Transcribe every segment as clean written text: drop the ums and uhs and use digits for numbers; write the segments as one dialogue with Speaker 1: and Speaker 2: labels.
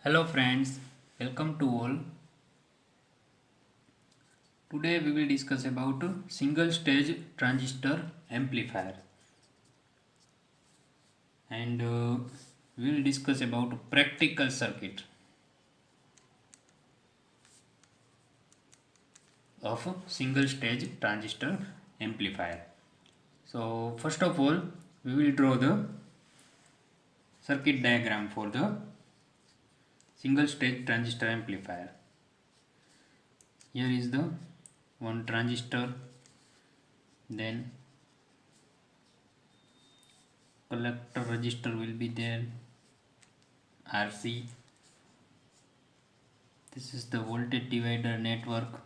Speaker 1: Hello friends, welcome to all. Today we will discuss about single stage transistor amplifier and we will discuss about practical circuit of single stage transistor amplifier. So first of all we will draw the circuit diagram for the single stage transistor amplifier. Here is the one transistor, then collector resistor will be there, RC. This is the voltage divider network.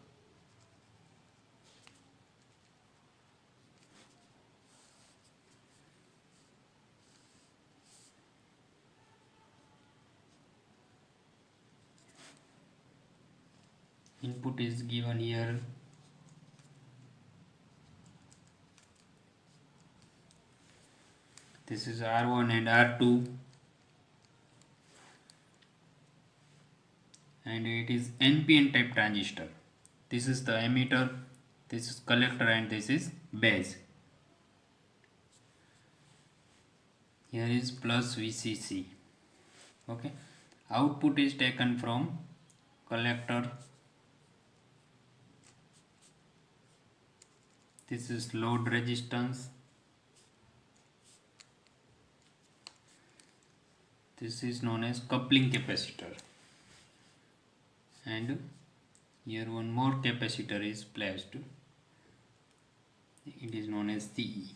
Speaker 1: Input is given here. This is R1 and R2, and it is NPN type transistor. This is the emitter, this is collector, and this is base. Here is plus VCC. Okay, output is taken from collector. This is load resistance. This is known as coupling capacitor, and here one more capacitor is placed. It is known as CE.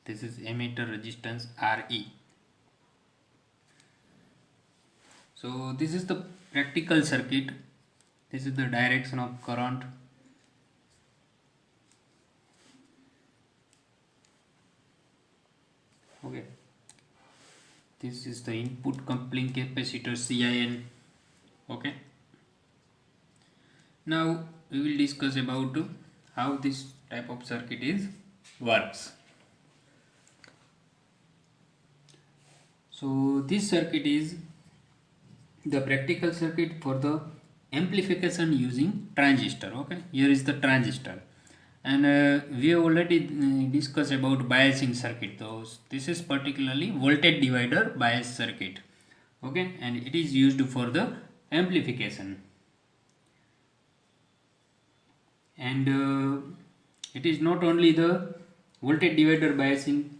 Speaker 1: This is emitter resistance RE. So this is the practical circuit. This is the direction of current. Okay. This is the input coupling capacitor CIN. Okay. Now we will discuss about how this type of circuit works. So this circuit is the practical circuit for the amplification using transistor. Okay, here is the transistor, and we have already discussed about biasing circuit. So this is particularly voltage divider bias circuit. Okay, and it is used for the amplification, and it is not only the voltage divider biasing,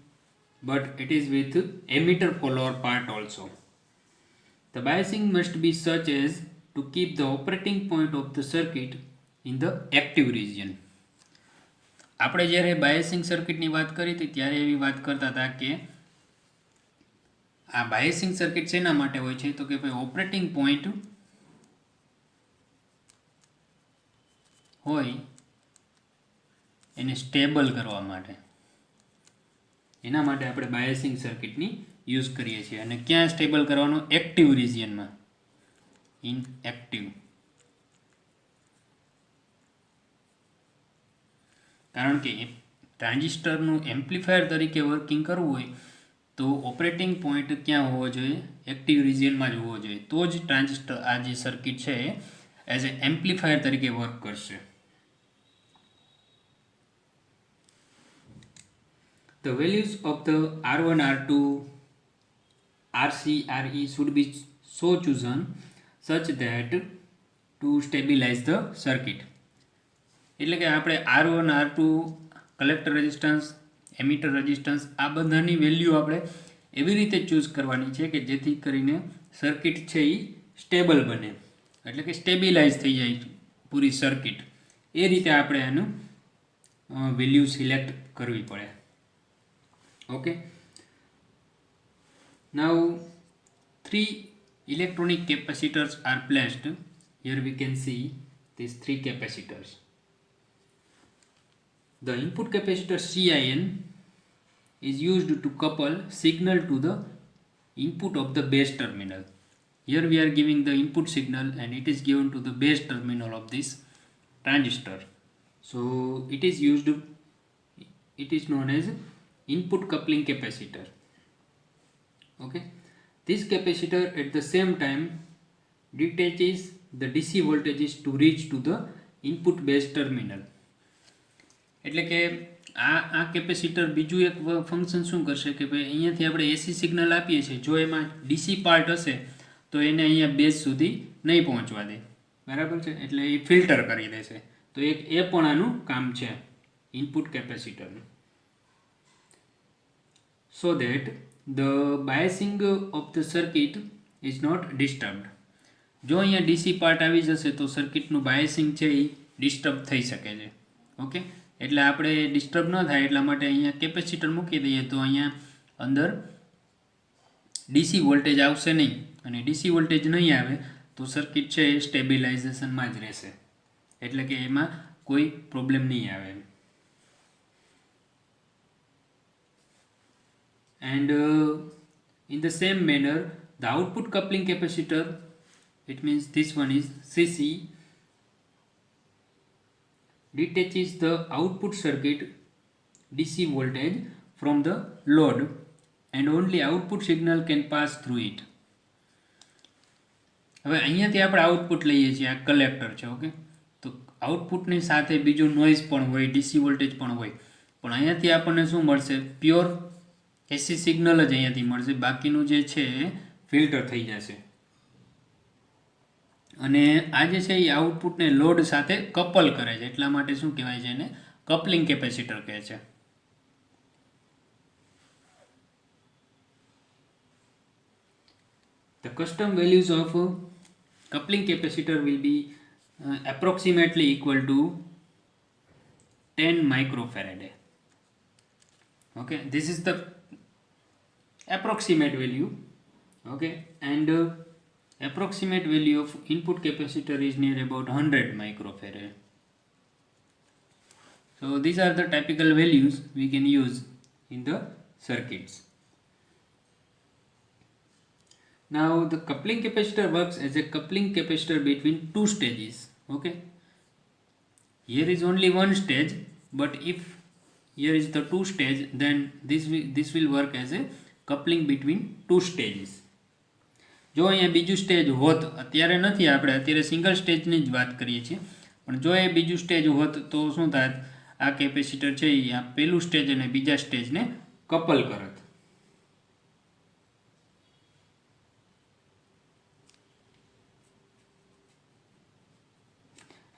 Speaker 1: but it is with emitter polar part also. The biasing must be such as to keep the operating point of the circuit in the active region. આપણે જ્યારે biasing સર્કિટની વાત કરી હતી ત્યારે એવી વાત કરતા હતા કે આ બાયસિંગ સર્કિટ શેના માટે હોય છે તો કે ભાઈ ઓપરેટિંગ પોઈન્ટ હોય એને સ્ટેબલ કરવા માટે, એના માટે આપણે બાયસિંગ સર્કિટની યુઝ કરીએ છીએ. અને ક્યાં સ્ટેબલ કરવાનો? એક્ટિવ રિજિયનમાં, ઇન એક્ટિવ. કારણ કે ટ્રાન્ઝિસ્ટરનું એમ્પ્લીફાયર તરીકે વર્કિંગ કરવું હોય તો ઓપરેટિંગ પોઈન્ટ ક્યાં હોવો જોઈએ? એક્ટિવ રિજિયનમાં જ હોવો જોઈએ. તો જ ટ્રાન્ઝિસ્ટર આ જે સર્કિટ છે એઝ એ એમ્પ્લીફાયર તરીકે વર્ક કરશે. The values of the R1, R2, RC, RE should be so chosen such that to stabilize the circuit. એટલે કે આપણે R1, R2, collector resistance, emitter resistance આ બધાની વેલ્યુ આપણે એવી રીતે ચૂઝ કરવાની છે કે જેથી કરીને સર્કિટ છે એ સ્ટેબલ બને, એટલે કે સ્ટેબિલાઇઝ થઈ જાય પૂરી સર્કિટ. એ રીતે આપણે આનું વેલ્યુ સિલેક્ટ કરવી પડે. Okay, now 3 electronic capacitors are placed. Here we can see these 3 capacitors. The input capacitor CIN is used to couple signal to the input of the base terminal. Here we are giving the input signal and it is given to the base terminal of this transistor. So it is used, it is known as input coupling capacitor. Okay, this capacitor at the same time detaches the DC voltages to reach to the input base terminal. એટલે કે આ capacitor બીજું એક function શું કરશે કે ભાઈ અહીંયાથી આપણે એસી સિગ્નલ આપીએ છીએ, જો એમાં ડીસી પાર્ટ હશે તો એને અહીંયા બેઝ સુધી નહીં પહોંચવા દે, બરાબર છે, એટલે એ ફિલ્ટર કરી દેશે. તો એ પણ આનું કામ છે ઇનપુટ કેપેસિટરનું. So that the biasing of the circuit is not disturbed. જો અહીંયા ડીસી પાર્ટ આવી જશે તો સર્કિટનું બાયસિંગ છે એ ડિસ્ટર્બ થઈ શકે છે. ઓકે, એટલે આપણે ડિસ્ટર્બ ન થાય એટલા માટે અહીંયા કેપેસિટર મૂકી દઈએ તો અહીંયા અંદર ડીસી વોલ્ટેજ આવશે નહીં, અને ડીસી વોલ્ટેજ નહીં આવે તો સર્કિટ છે એ સ્ટેબિલાઇઝેશનમાં જ રહેશે, એટલે કે એમાં કોઈ પ્રોબ્લેમ નહીં આવે. And in the same manner, the output coupling capacitor, it means this one is CC, detaches the output circuit DC voltage from the load and only output signal can pass through it. હવે અહીંયાથી આપણે output લઈએ છીએ, આ collector છે. Okay, તો આઉટપુટની સાથે બીજું નોઇઝ પણ હોય, ડીસી વોલ્ટેજ પણ હોય, પણ અહીંયાથી આપણને શું મળશે? પ્યોર એસી સિગ્નલ જ અહીંયાથી મળશે, બાકીનું જે છે એ ફિલ્ટર થઈ જશે. અને આ જે છે એ આઉટપુટને લોડ સાથે કપલ કરે છે, એટલા માટે શું કહેવાય છે એને? કપલિંગ કેપેસિટર કહે છે. The custom values of coupling capacitor will be approximately equal to 10 microfarad. Okay, this is the approximate value. Okay, and approximate value of input capacitor is near about 100 microfarad. So these are the typical values we can use in the circuits. Now the coupling capacitor works as a coupling capacitor between two stages. Okay, here is only one stage, but if here is the two stage, then this will work as a coupling between two stages. જો અહીંયા બીજું stage હોત, અત્યારે નથી, આપણે અત્યારે single સ્ટેજની જ વાત કરીએ છીએ, પણ જો એ બીજું સ્ટેજ હોત તો શું થાત? આ કેપેસિટર છે એ આ પહેલું સ્ટેજ અને બીજા સ્ટેજને કપલ કરત.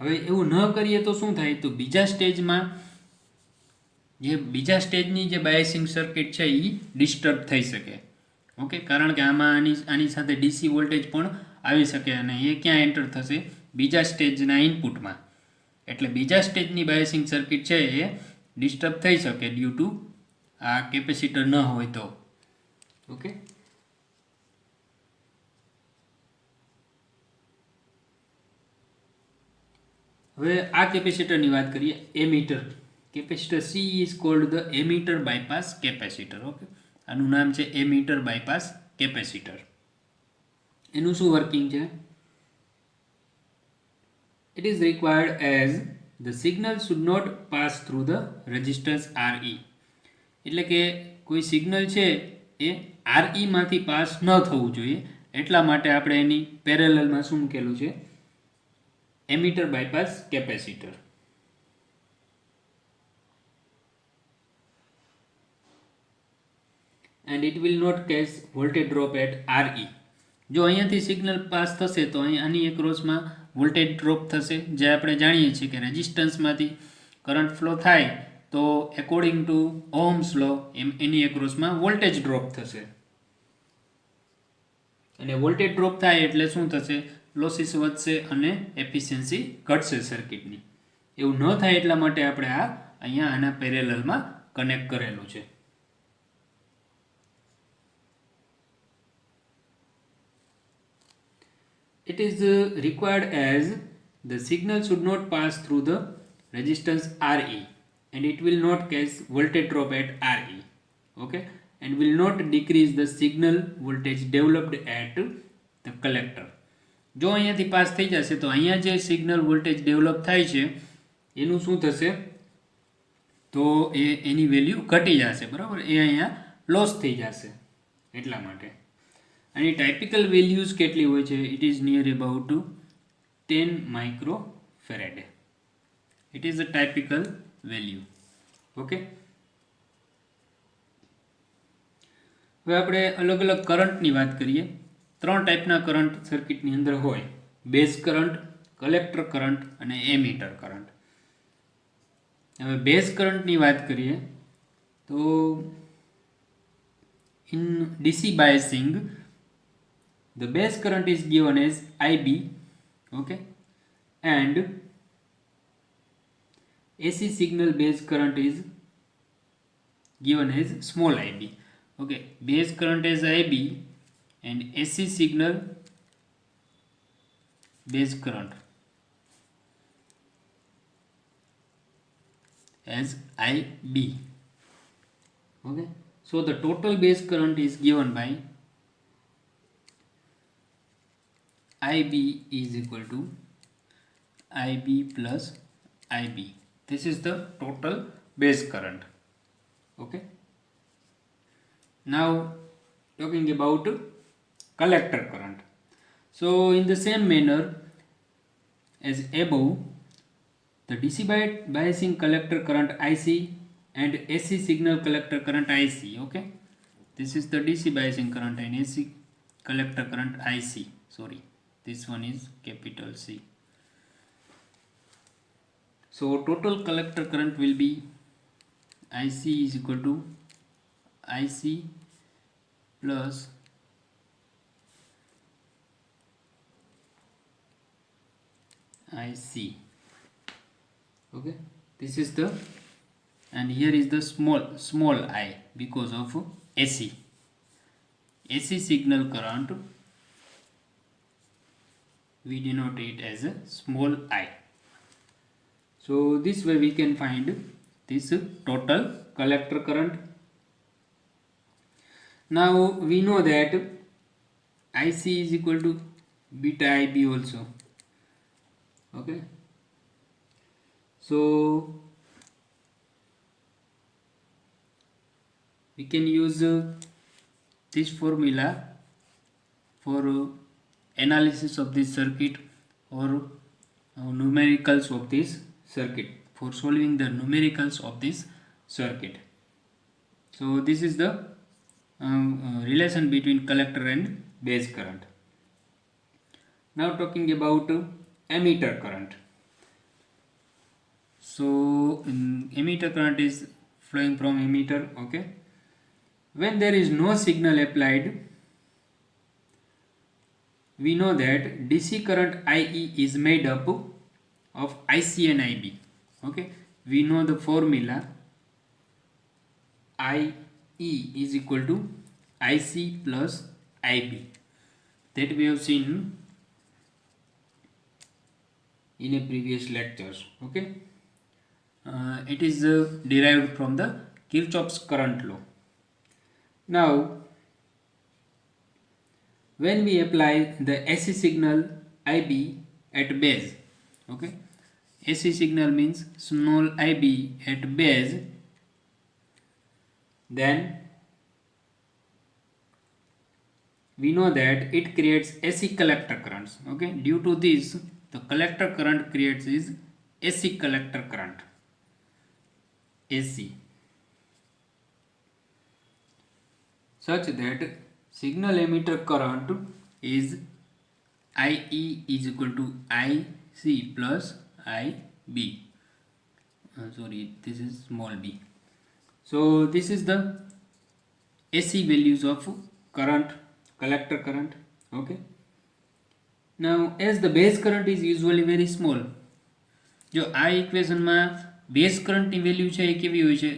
Speaker 1: હવે એવું ન કરીએ તો શું થાય? તો બીજા સ્ટેજમાં બીજા સ્ટેજની જે બાયસિંગ સર્કિટ છે એ ડિસ્ટર્બ થઈ શકે. ઓકે, કારણ કે આમાં આની સાથે ડીસી વોલ્ટેજ પણ આવી શકે, અને એ ક્યાં એન્ટર થશે? બીજા સ્ટેજના ઇનપુટમાં. એટલે બીજા સ્ટેજની બાયસિંગ સર્કિટ છે એ ડિસ્ટર્બ થઈ શકે ડ્યુ ટુ આ કેપેસિટર ન હોય તો. ઓકે, હવે આ કેપેસિટરની વાત કરીએ. Emitter capacitor C is called the emitter bypass capacitor. Okay, આનું નામ છે એમીટર બાયપાસ કેપેસિટર. એનું શું વર્કિંગ છે? It is required as the signal should not pass through the resistance RE. એટલે કે કોઈ સિગ્નલ છે એ RE માંથી પાસ ન થવું જોઈએ, એટલા માટે આપણે એની પેરેલલમાં શું મૂકેલું છે? Emitter bypass capacitor. And it will not cause voltage drop at RE. જો અહીંયાથી સિગ્નલ પાસ થશે તો આની એક્રોસમાં વોલ્ટેજ ડ્રોપ થશે, જે આપણે જાણીએ છીએ કે રેઝિસ્ટન્સમાંથી કરંટ ફ્લો થાય તો એકોર્ડિંગ ટુ ઓહમ્સ લો એની એક્રોસમાં વોલ્ટેજ ડ્રોપ થશે. અને વોલ્ટેજ ડ્રોપ થાય એટલે શું થશે? લોસીસ વધશે અને એફિશિયન્સી ઘટશે સર્કિટની. એવું ન થાય એટલા માટે આપણે અહીંયા આના પેરેલલમાં કનેક્ટ કરેલું છે. It is required as the signal should not pass through the resistance RE, and it will not cause voltage drop at RE. Okay, and will not decrease the signal voltage developed at the collector. જો અહીંયાથી pass થઈ જશે તો અહીંયા જે signal voltage develop થાય છે એનું શું થશે? તો એની વેલ્યુ ઘટી જશે, બરાબર? એ અહીંયા લોસ થઈ જશે એટલા માટે. આની ટાઇપિકલ વેલ્યુઝ કેટલી હોય છે? It is near about 10 microfarad. It is a typical value. Okay, હવે આપણે અલગ અલગ કરંટની વાત કરીએ. 3 ટાઈપના કરંટ સર્કિટની અંદર હોય: બેઝ કરંટ, કલેક્ટર કરંટ અને એમીટર કરંટ. હવે બેઝ કરંટની વાત કરીએ તો in DC biasing the base current is given as IB, okay, and AC signal base current is given as small ib. Okay, base current as IB and AC signal base current as IB. Okay, so the total base current is given by IB is equal to IB plus IB. This is the total base current. Okay, now talking about collector current. So in the same manner as above, the DC biasing collector current IC and AC signal collector current IC. Okay, this is the DC biasing current and AC collector current IC. Sorry, this one is capital C. So total collector current will be IC is equal to IC plus IC. Okay, this is the, and here is the small I because of AC signal current. We denote it as a small I. So this way we can find this total collector current. Now we know that IC is equal to beta IB also. Okay, so we can use this formula for analysis of this circuit or numericals of this circuit, for solving the numericals of this circuit. So this is the relation between collector and base current. Now talking about emitter current. So emitter current is flowing from emitter. Okay, when there is no signal applied, we know that DC current IE is made up of IC and IB. Okay, we know the formula IE is equal to IC plus IB, that we have seen in a previous lectures. Okay, it is derived from the Kirchhoff's current law. Now when we apply the AC signal IB at base, okay, AC signal means small IB at base, then we know that it creates AC collector currents. Okay, due to this the collector current creates is AC collector current, AC, such that signal emitter current is IE is equal to IC plus IB. Sorry, this is small b. So this is the AC values of current, collector current. Okay, now as the base current is usually very small, જો આ ઇક્વેશનમાં base કરંટની value છે એ કેવી હોય છે?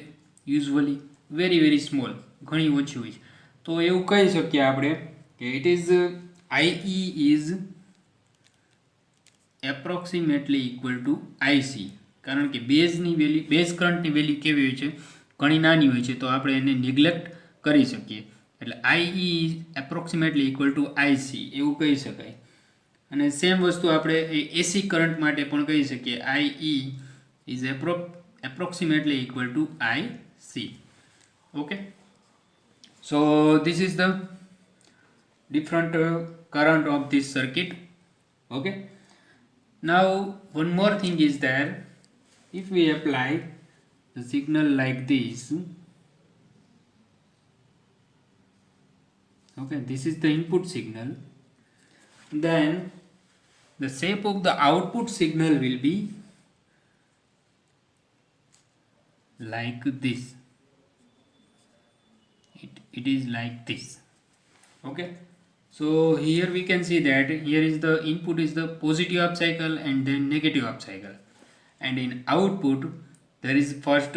Speaker 1: Usually very small, ઘણી ઓછી હોય છે. તો એવું કહી શકીએ આપણે કે it is IE is approximately equal to IC, કારણ કે બેઝની વેલ્યુ, બેઝ કરંટની વેલ્યુ કેવી હોય છે? ઘણી નાની હોય છે, તો આપણે એને નિગ્લેક્ટ કરી શકીએ. એટલે IE is approximately equal to IC એવું કહી શકાય. અને સેમ વસ્તુ આપણે એસી કરંટ માટે પણ કહી શકીએ, IE is approximately equal to IC. Okay, so this is the different current of this circuit. Okay. Now one more thing is there, if we apply the signal like this, okay, this is the input signal, then the shape of the output signal will be like this. It is like this. Okay, so here we can see that here is the input is the positive up cycle and then negative up cycle, and in output there is first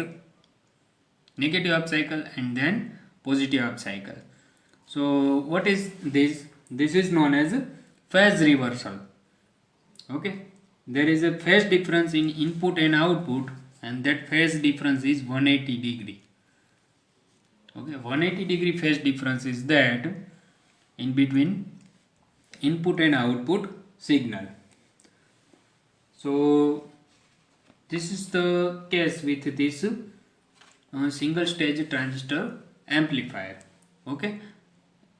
Speaker 1: negative up cycle and then positive up cycle. So what is this? This is known as phase reversal. Okay, there is a phase difference in input and output, and that phase difference is 180 degree. Okay, 180 degree phase difference is that in between input and output signal. So this is the case with this single stage transistor amplifier. Okay,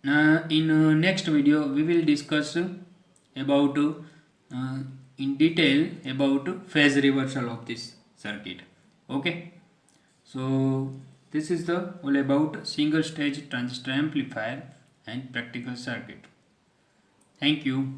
Speaker 1: now in next video we will discuss about in detail about phase reversal of this circuit. Okay, so this is the all about single stage transistor amplifier and practical circuit. Thank you.